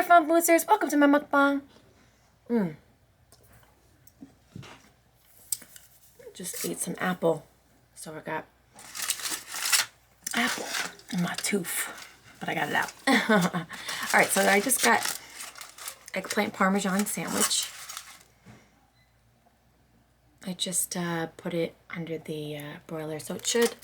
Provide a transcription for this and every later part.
Fun Boosters, welcome to my mukbang. Just ate some apple, so I got apple in my tooth, but I got it out. All right, so I just got eggplant parmesan sandwich. I just put it under the broiler, so it should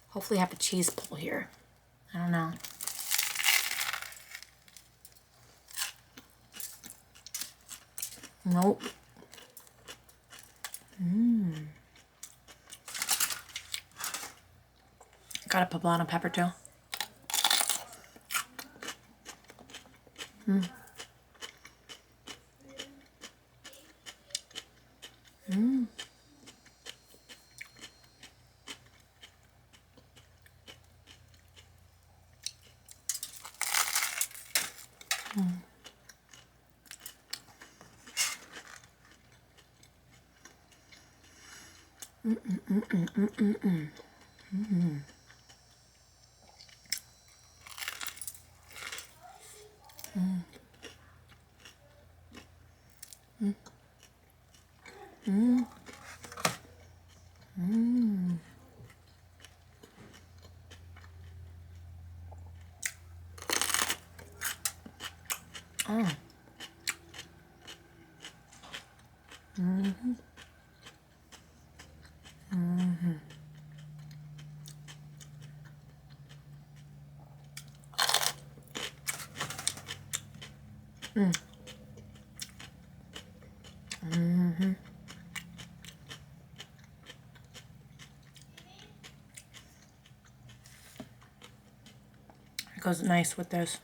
hopefully have a cheese pull here. I don't know. Nope. Got a poblano pepper too. It goes nice with this.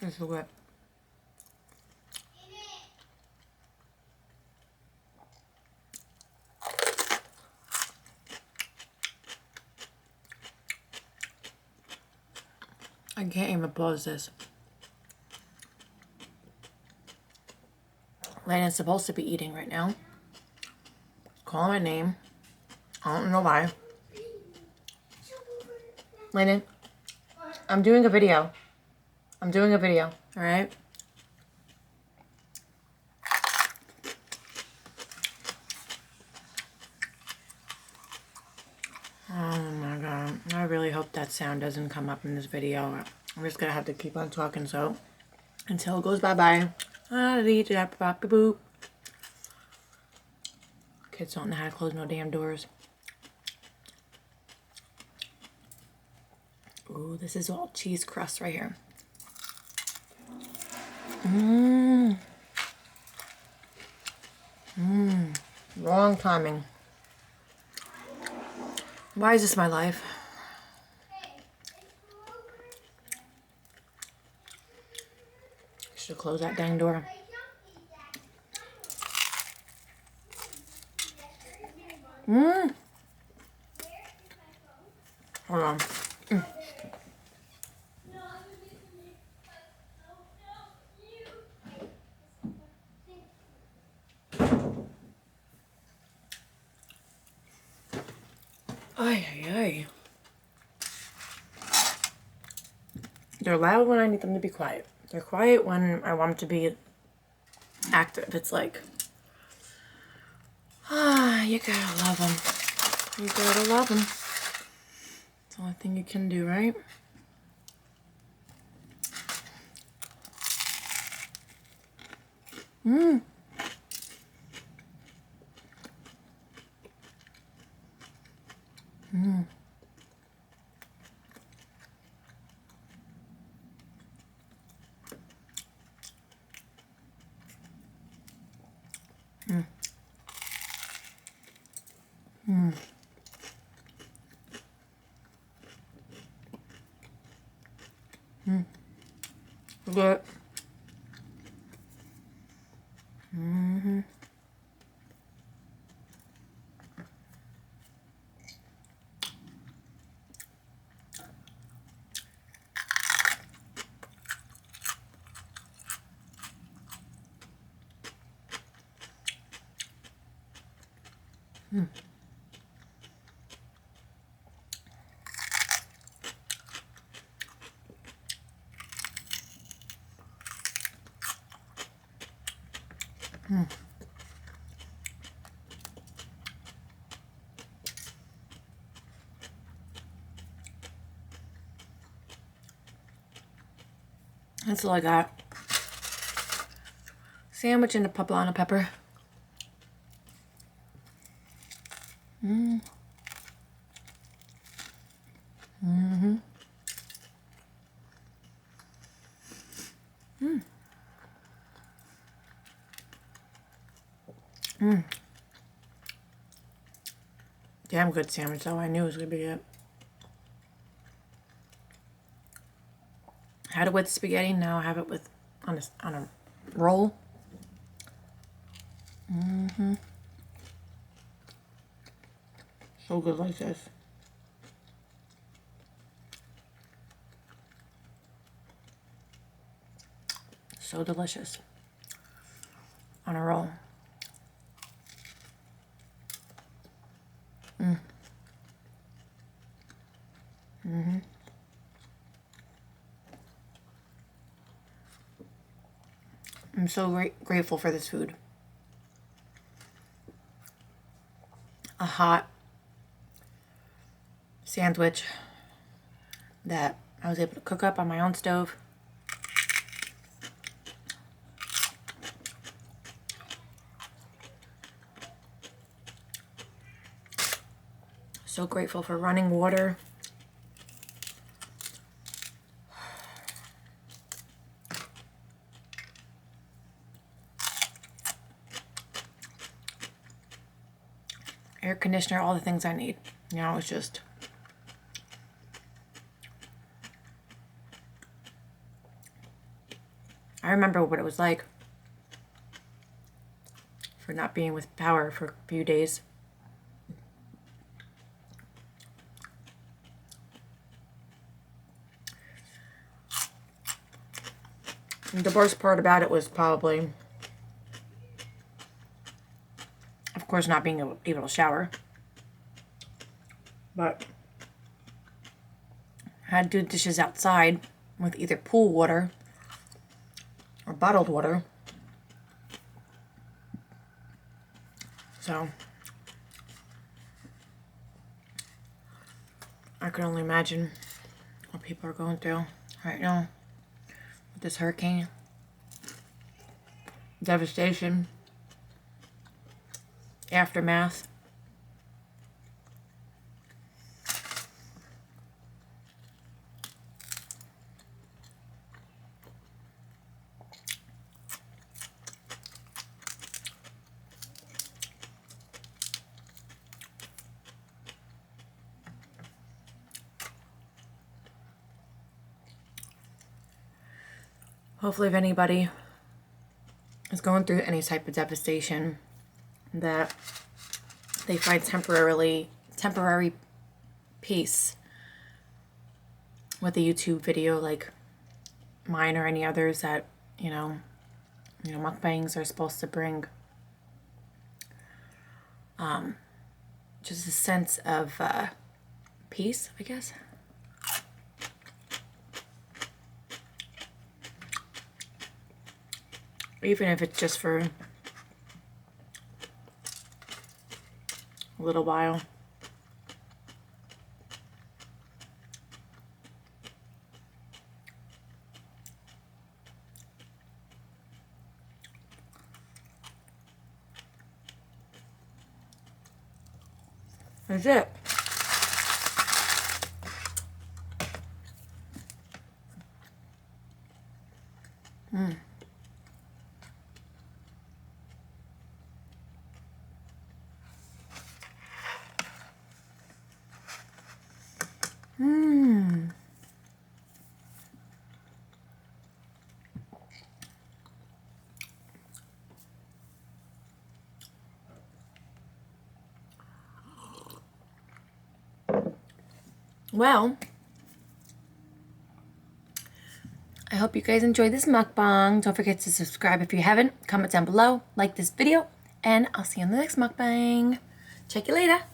This is good. I can't even pause this. Landon's supposed to be eating right now. Call my name. I don't know why. Landon, I'm doing a video. I'm doing a video, alright? Oh my god. I really hope that sound doesn't come up in this video. I'm just gonna have to keep on talking so until it goes bye-bye. Boop. Kids don't know how to close no damn doors. Ooh, this is all cheese crust right here. Wrong timing. Why is this my life? Should close that dang door. Hold on. Ay, ay, ay. They're loud when I need them to be quiet. They're quiet when I want them to be active. It's like, you gotta love them. You gotta love them. It's the only thing you can do, right? Good. That's all I got. Sandwich and a poblano pepper. Damn good sandwich though. I knew it was gonna be good. Had it with spaghetti, now I have it with on a roll. So good like this. So delicious. On a roll. I'm so grateful for this food. A hot sandwich that I was able to cook up on my own stove. So grateful for running water. Air conditioner, all the things I need. You know, it's just I remember what it was like for not being with power for a few days. And the worst part about it was probably, of course, not being able to shower. But I had to do dishes outside with either pool water or bottled water. So I can only imagine what people are going through right now with this hurricane. Devastation. Aftermath. Hopefully, if anybody is going through any type of devastation, that they find temporary peace with a YouTube video like mine or any others that, you know, mukbangs are supposed to bring just a sense of peace, I guess. Even if it's just for a little while. That's it. Well, I hope you guys enjoyed this mukbang. Don't forget to subscribe if you haven't. Comment down below, like this video, and I'll see you on the next mukbang. Check you later.